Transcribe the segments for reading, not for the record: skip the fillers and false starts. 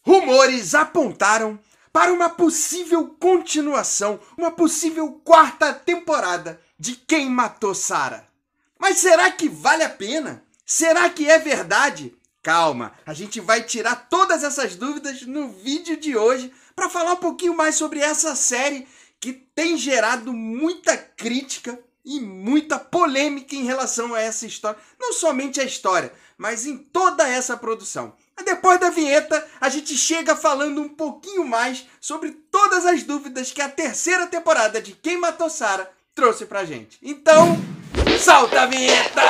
Rumores apontaram para uma possível continuação, uma possível quarta temporada de Quem Matou Sarah. Mas será que vale a pena? Será que é verdade? Calma, a gente vai tirar todas essas dúvidas no vídeo de hoje para falar um pouquinho mais sobre essa série que tem gerado muita crítica e muita polêmica em relação a essa história. Não somente a história, mas em toda essa produção. Depois da vinheta, a gente chega falando um pouquinho mais sobre todas as dúvidas que a terceira temporada de Quem Matou Sarah trouxe pra gente. Então, solta a vinheta!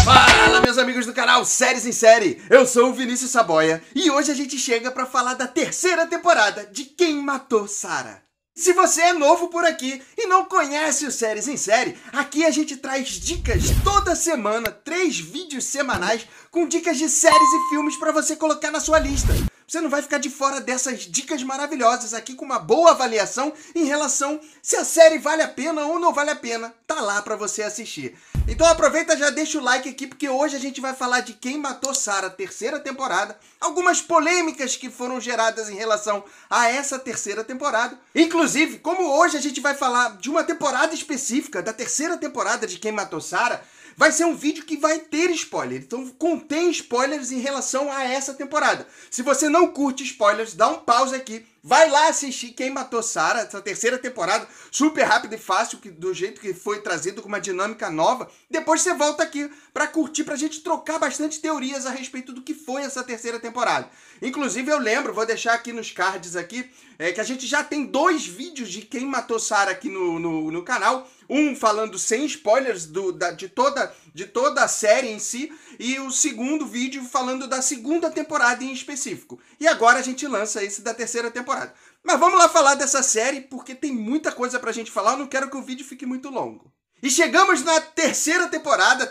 Fala, meus amigos do canal Séries em Série! Eu sou o Vinícius Saboia e hoje a gente chega pra falar da terceira temporada de Quem Matou Sarah. Se você é novo por aqui e não conhece o Séries em Série, aqui a gente traz dicas toda semana, 3 vídeos semanais com dicas de séries e filmes para você colocar na sua lista. Você não vai ficar de fora dessas dicas maravilhosas aqui com uma boa avaliação em relação se a série vale a pena ou não vale a pena. Tá lá para você assistir. Então aproveita e já deixa o like aqui, porque hoje a gente vai falar de Quem Matou Sarah, terceira temporada. Algumas polêmicas que foram geradas em relação a essa terceira temporada. Inclusive, como hoje a gente vai falar de uma temporada específica, da terceira temporada de Quem Matou Sarah, vai ser um vídeo que vai ter spoiler. Então contém spoilers em relação a essa temporada. Se você não curte spoilers, dá um pause aqui. Vai lá assistir Quem Matou Sarah, essa terceira temporada, super rápido e fácil, do jeito que foi trazido, com uma dinâmica nova. Depois você volta aqui pra curtir, pra gente trocar bastante teorias a respeito do que foi essa terceira temporada. Inclusive eu lembro, vou deixar aqui nos cards aqui, que a gente já tem 2 vídeos de Quem Matou Sarah aqui no canal. Um falando sem spoilers de toda a série em si, e o segundo vídeo falando da segunda temporada em específico. E agora a gente lança esse da terceira temporada. Mas vamos lá falar dessa série, porque tem muita coisa pra gente falar, eu não quero que o vídeo fique muito longo. E chegamos na terceira temporada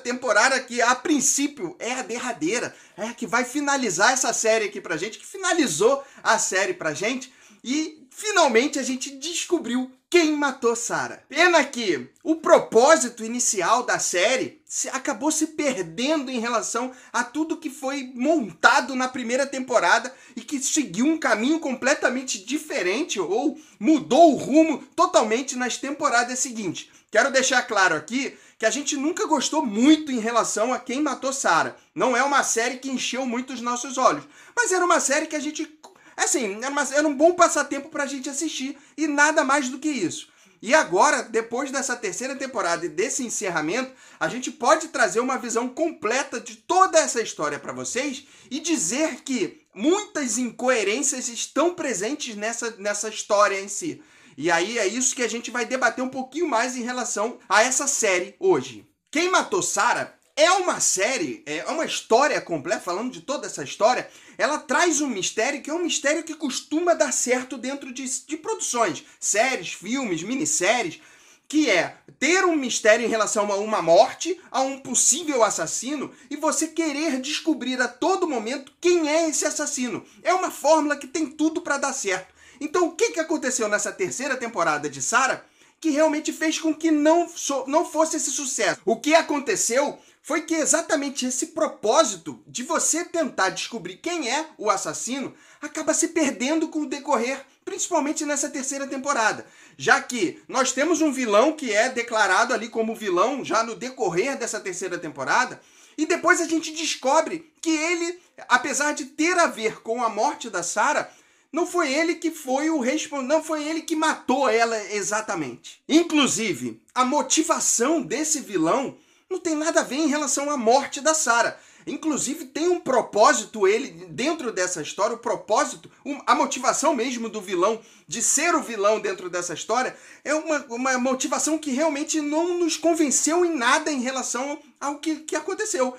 que a princípio é a derradeira, é a que vai finalizar essa série aqui pra gente, que finalizou a série pra gente, e finalmente a gente descobriu Quem Matou Sarah. Pena que o propósito inicial da série acabou se perdendo em relação a tudo que foi montado na primeira temporada e que seguiu um caminho completamente diferente ou mudou o rumo totalmente nas temporadas seguintes. Quero deixar claro aqui que a gente nunca gostou muito em relação a Quem Matou Sarah. Não é uma série que encheu muito os nossos olhos, mas era uma série que a gente... Assim, era um bom passatempo pra gente assistir e nada mais do que isso. E agora, depois dessa terceira temporada e desse encerramento, a gente pode trazer uma visão completa de toda essa história pra vocês e dizer que muitas incoerências estão presentes nessa história em si. E aí é isso que a gente vai debater um pouquinho mais em relação a essa série hoje. Quem Matou Sarah é uma série, é uma história completa, falando de toda essa história, ela traz um mistério que é um mistério que costuma dar certo dentro de produções, séries, filmes, minisséries, que é ter um mistério em relação a uma morte, a um possível assassino, e você querer descobrir a todo momento quem é esse assassino. É uma fórmula que tem tudo para dar certo. Então o que aconteceu nessa terceira temporada de Sarah que realmente fez com que não fosse esse sucesso? O que aconteceu foi que exatamente esse propósito de você tentar descobrir quem é o assassino acaba se perdendo com o decorrer, principalmente nessa terceira temporada. Já que nós temos um vilão que é declarado ali como vilão já no decorrer dessa terceira temporada, e depois a gente descobre que ele, apesar de ter a ver com a morte da Sarah, não foi ele que foi o responsável, não foi ele que matou ela exatamente. Inclusive, a motivação desse vilão não tem nada a ver em relação à morte da Sarah. Inclusive, tem um propósito, ele, dentro dessa história, o propósito, a motivação mesmo do vilão, de ser o vilão dentro dessa história, é uma motivação que realmente não nos convenceu em nada em relação ao que aconteceu.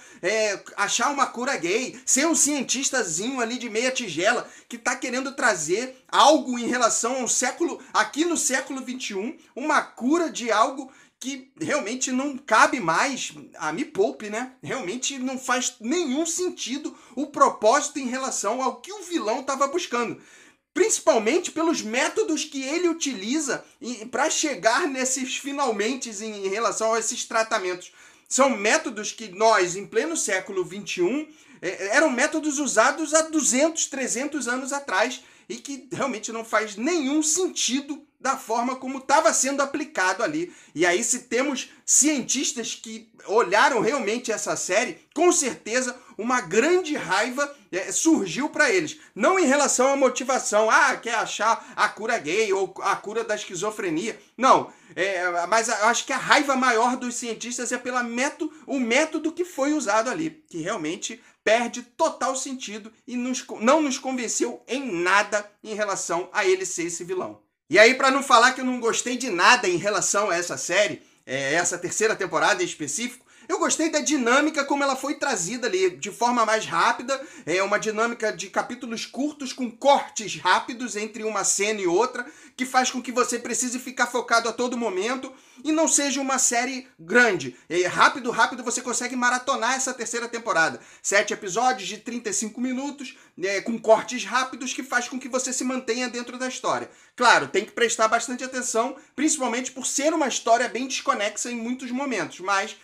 Achar uma cura gay, ser um cientistazinho ali de meia tigela, que está querendo trazer algo em relação ao século, aqui no século XXI, uma cura de algo que realmente não cabe mais, me poupe, né? Realmente não faz nenhum sentido o propósito em relação ao que o vilão estava buscando. principalmente pelos métodos que ele utiliza para chegar nesses finalmente em relação a esses tratamentos. São métodos que nós, em pleno século XXI, eram métodos usados há 200, 300 anos atrás e que realmente não faz nenhum sentido da forma como estava sendo aplicado ali. E aí, se temos cientistas que olharam realmente essa série, com certeza uma grande raiva surgiu para eles. Não em relação à motivação, quer achar a cura gay ou a cura da esquizofrenia. Não, mas eu acho que a raiva maior dos cientistas é pelo o método que foi usado ali, que realmente perde total sentido e não nos convenceu em nada em relação a ele ser esse vilão. E aí, para não falar que eu não gostei de nada em relação a essa série, essa terceira temporada em específico, eu gostei da dinâmica como ela foi trazida ali, de forma mais rápida, uma dinâmica de capítulos curtos com cortes rápidos entre uma cena e outra, que faz com que você precise ficar focado a todo momento e não seja uma série grande. Rápido você consegue maratonar essa terceira temporada. 7 episódios de 35 minutos, com cortes rápidos, que faz com que você se mantenha dentro da história. Claro, tem que prestar bastante atenção, principalmente por ser uma história bem desconexa em muitos momentos, mas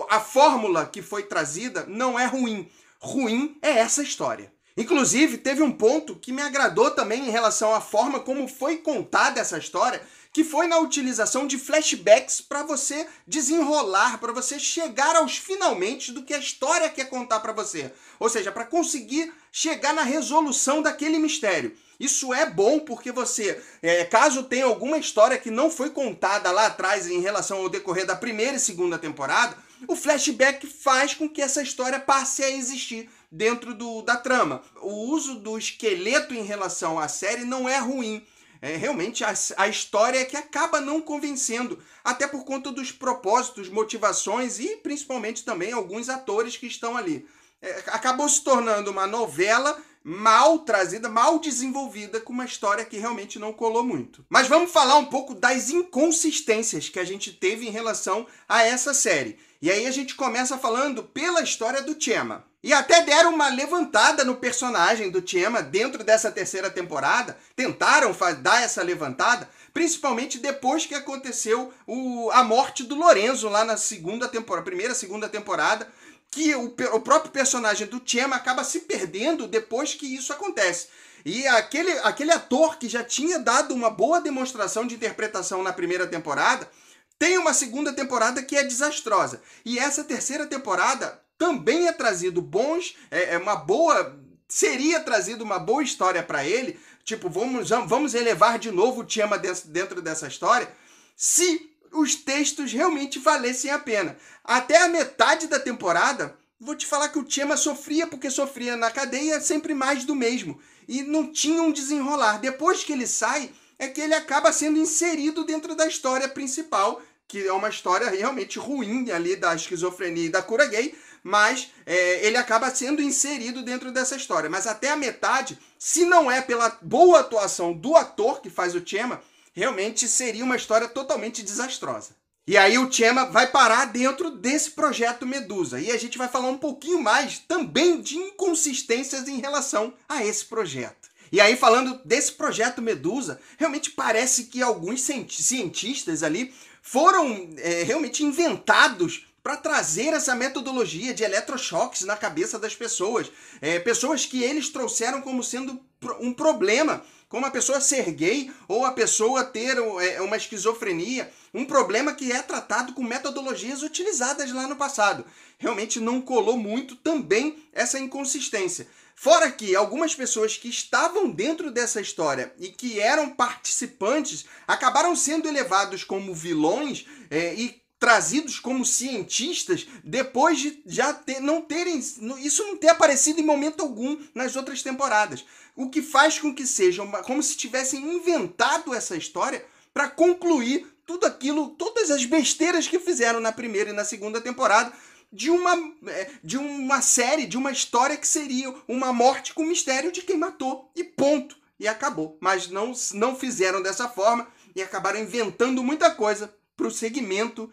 a fórmula que foi trazida não é ruim. Ruim é essa história. Inclusive, teve um ponto que me agradou também em relação à forma como foi contada essa história, que foi na utilização de flashbacks para você desenrolar, para você chegar aos finalmente do que a história quer contar para você. Ou seja, para conseguir chegar na resolução daquele mistério. Isso é bom porque você, caso tenha alguma história que não foi contada lá atrás em relação ao decorrer da primeira e segunda temporada, o flashback faz com que essa história passe a existir dentro da trama. O uso do esqueleto em relação à série não é ruim. Realmente a história é que acaba não convencendo, até por conta dos propósitos, motivações e principalmente também alguns atores que estão ali. Acabou se tornando uma novela mal trazida, mal desenvolvida, com uma história que realmente não colou muito. Mas vamos falar um pouco das inconsistências que a gente teve em relação a essa série. E aí a gente começa falando pela história do Chema. E até deram uma levantada no personagem do Chema dentro dessa terceira temporada, tentaram dar essa levantada, principalmente depois que aconteceu a morte do Lorenzo lá na primeira, segunda temporada, que o próprio personagem do Chema acaba se perdendo depois que isso acontece. E aquele ator que já tinha dado uma boa demonstração de interpretação na primeira temporada, tem uma segunda temporada que é desastrosa. E essa terceira temporada também é trazido seria trazido uma boa história para ele, tipo, vamos elevar de novo o Chema dentro dessa história, se os textos realmente valessem a pena. Até a metade da temporada, vou te falar que o Chema sofria porque sofria na cadeia sempre mais do mesmo. E não tinha um desenrolar. Depois que ele sai, é que ele acaba sendo inserido dentro da história principal, que é uma história realmente ruim ali da esquizofrenia e da cura gay, mas ele acaba sendo inserido dentro dessa história. Mas até a metade, se não é pela boa atuação do ator que faz o Chema, realmente seria uma história totalmente desastrosa. E aí o Chema vai parar dentro desse projeto Medusa. E a gente vai falar um pouquinho mais também de inconsistências em relação a esse projeto. E aí, falando desse projeto Medusa, realmente parece que alguns cientistas ali foram realmente inventados para trazer essa metodologia de eletrochoques na cabeça das pessoas. Pessoas que eles trouxeram como sendo um problema, como a pessoa ser gay ou a pessoa ter uma esquizofrenia, um problema que é tratado com metodologias utilizadas lá no passado. Realmente não colou muito também essa inconsistência. Fora que algumas pessoas que estavam dentro dessa história e que eram participantes acabaram sendo elevados como vilões e trazidos como cientistas depois de já isso não ter aparecido em momento algum nas outras temporadas. O que faz com que seja como se tivessem inventado essa história para concluir tudo aquilo, todas as besteiras que fizeram na primeira e na segunda temporada de uma série, de uma história que seria uma morte com mistério de quem matou e ponto. E acabou. Mas não fizeram dessa forma e acabaram inventando muita coisa para o segmento,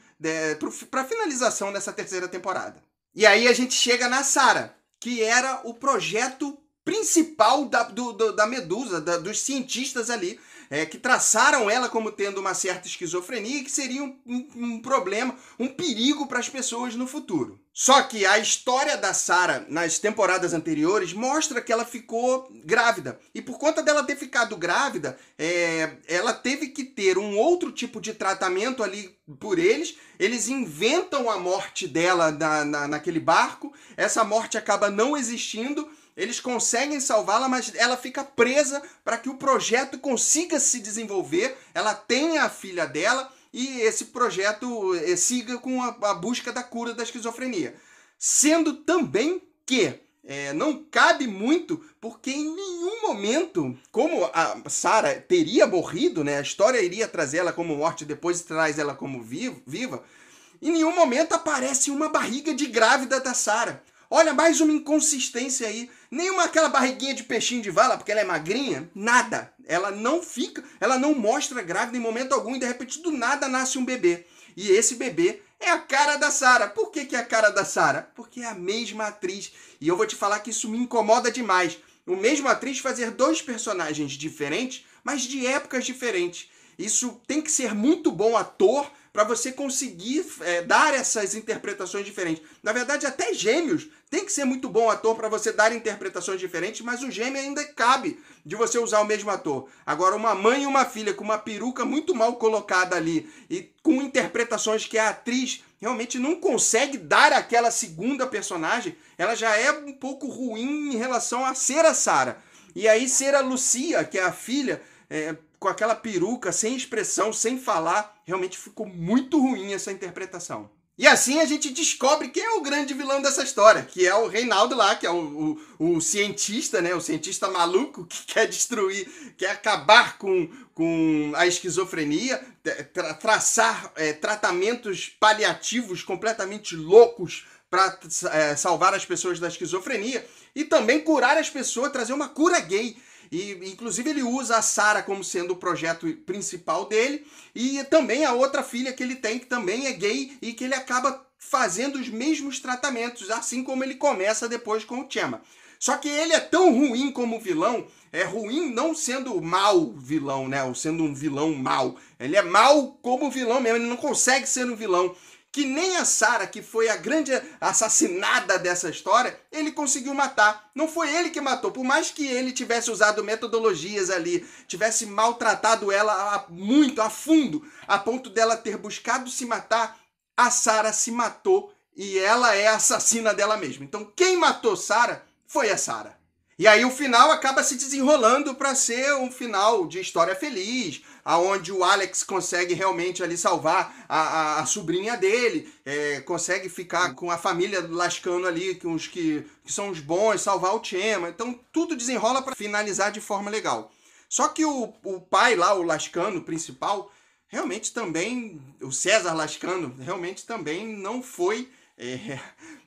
para a finalização dessa terceira temporada. E aí a gente chega na Sarah, que era o projeto principal da Medusa, dos cientistas ali, que traçaram ela como tendo uma certa esquizofrenia e que seria um problema, um perigo para as pessoas no futuro. Só que a história da Sarah nas temporadas anteriores mostra que ela ficou grávida. E por conta dela ter ficado grávida, ela teve que ter um outro tipo de tratamento ali por eles. Eles inventam a morte dela naquele barco. Essa morte acaba não existindo. Eles conseguem salvá-la, mas ela fica presa para que o projeto consiga se desenvolver. Ela tem a filha dela e esse projeto siga com a busca da cura da esquizofrenia. Sendo também que não cabe muito, porque em nenhum momento, como a Sarah teria morrido, né, a história iria trazer ela como morte e depois traz ela como viva, em nenhum momento aparece uma barriga de grávida da Sarah. Olha, mais uma inconsistência aí. Nenhuma aquela barriguinha de peixinho de vala, porque ela é magrinha. Nada. Ela não mostra grávida em momento algum e de repente do nada nasce um bebê. E esse bebê é a cara da Sarah. Por que é a cara da Sarah? Porque é a mesma atriz. E eu vou te falar que isso me incomoda demais. O mesmo atriz fazer dois personagens diferentes, mas de épocas diferentes. Isso tem que ser muito bom ator para você conseguir dar essas interpretações diferentes. Na verdade, até gêmeos tem que ser muito bom ator para você dar interpretações diferentes, mas o gêmeo ainda cabe de você usar o mesmo ator. Agora, uma mãe e uma filha com uma peruca muito mal colocada ali e com interpretações que a atriz realmente não consegue dar àquela segunda personagem, ela já é um pouco ruim em relação a ser a Sarah. E aí ser a Lucia, que é a filha, com aquela peruca, sem expressão, sem falar, realmente ficou muito ruim essa interpretação. E assim a gente descobre quem é o grande vilão dessa história, que é o Reinaldo lá, que é o cientista, né? O cientista maluco que quer destruir, quer acabar com a esquizofrenia, traçar tratamentos paliativos completamente loucos para salvar as pessoas da esquizofrenia e também curar as pessoas, trazer uma cura gay. E, inclusive, ele usa a Sarah como sendo o projeto principal dele e também a outra filha que ele tem, que também é gay e que ele acaba fazendo os mesmos tratamentos, assim como ele começa depois com o Chema. Só que ele é tão ruim como vilão, é ruim não sendo mau vilão, né? Ou sendo um vilão mau. Ele é mau como vilão mesmo, ele não consegue ser um vilão. Que nem a Sarah, que foi a grande assassinada dessa história, ele conseguiu matar. Não foi ele que matou. Por mais que ele tivesse usado metodologias ali, tivesse maltratado ela muito, a fundo, a ponto dela ter buscado se matar, a Sarah se matou e ela é a assassina dela mesma. Então quem matou Sarah foi a Sarah. E aí o final acaba se desenrolando para ser um final de história feliz, aonde o Alex consegue realmente ali salvar a sobrinha dele, consegue ficar com a família do Lascano ali, com os que são os bons, salvar o Chema. Então tudo desenrola para finalizar de forma legal. Só que o pai lá, o Lascano principal, realmente também, o César Lascano, realmente também não foi...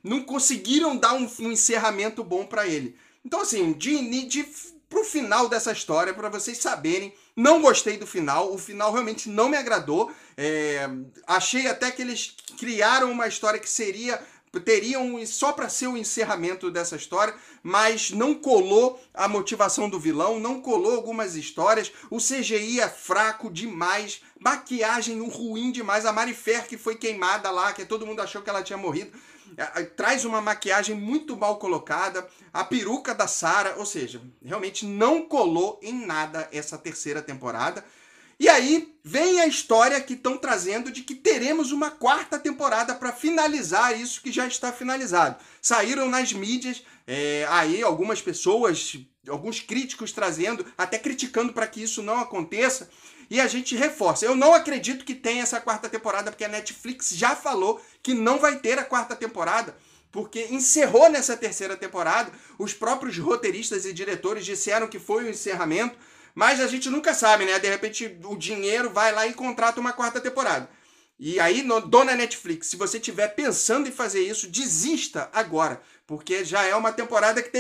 não conseguiram dar um encerramento bom para ele. Então, assim, pro final dessa história, para vocês saberem, não gostei do final. O final realmente não me agradou. Achei até que eles criaram uma história que teriam só para ser o encerramento dessa história, mas não colou a motivação do vilão, não colou algumas histórias. O CGI é fraco demais, maquiagem ruim demais. A Mari Fer, que foi queimada lá, que todo mundo achou que ela tinha morrido, traz uma maquiagem muito mal colocada, a peruca da Sarah, ou seja, realmente não colou em nada essa terceira temporada. E aí vem a história que estão trazendo de que teremos uma quarta temporada para finalizar isso que já está finalizado. Saíram nas mídias aí algumas pessoas, alguns críticos trazendo, até criticando para que isso não aconteça. E a gente reforça. Eu não acredito que tenha essa quarta temporada, porque a Netflix já falou que não vai ter a quarta temporada, porque encerrou nessa terceira temporada. Os próprios roteiristas e diretores disseram que foi o encerramento, mas a gente nunca sabe, né? De repente o dinheiro vai lá e contrata uma quarta temporada. E aí, dona Netflix, se você estiver pensando em fazer isso, desista agora, porque já é uma temporada que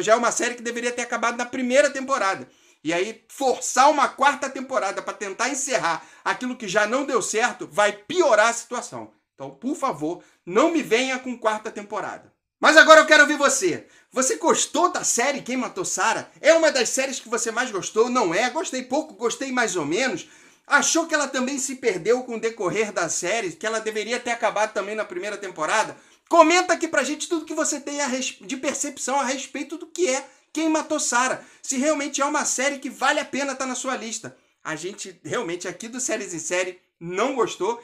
já é uma série que deveria ter acabado na primeira temporada. E aí, forçar uma quarta temporada para tentar encerrar aquilo que já não deu certo vai piorar a situação. Então, por favor, não me venha com quarta temporada. Mas agora eu quero ouvir você. Você gostou da série Quem Matou Sarah? É uma das séries que você mais gostou? Não é? Gostei pouco, gostei mais ou menos? Achou que ela também se perdeu com o decorrer da série? Que ela deveria ter acabado também na primeira temporada? Comenta aqui pra gente tudo que você tem de percepção a respeito do que é Quem Matou Sarah. Se realmente é uma série que vale a pena estar na sua lista. A gente realmente aqui do Séries em Série não gostou,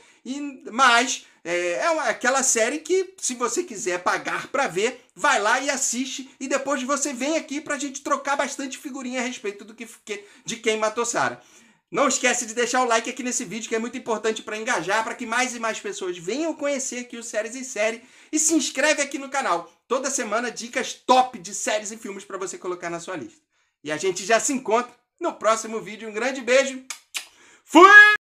mas aquela série que, se você quiser pagar pra ver, vai lá e assiste e depois você vem aqui pra gente trocar bastante figurinha a respeito de Quem Matou Sarah. Não esquece de deixar o like aqui nesse vídeo, que é muito importante para engajar, para que mais e mais pessoas venham conhecer aqui o Séries em Série, e se inscreve aqui no canal. Toda semana dicas top de séries e filmes para você colocar na sua lista. E a gente já se encontra no próximo vídeo. Um grande beijo. Fui!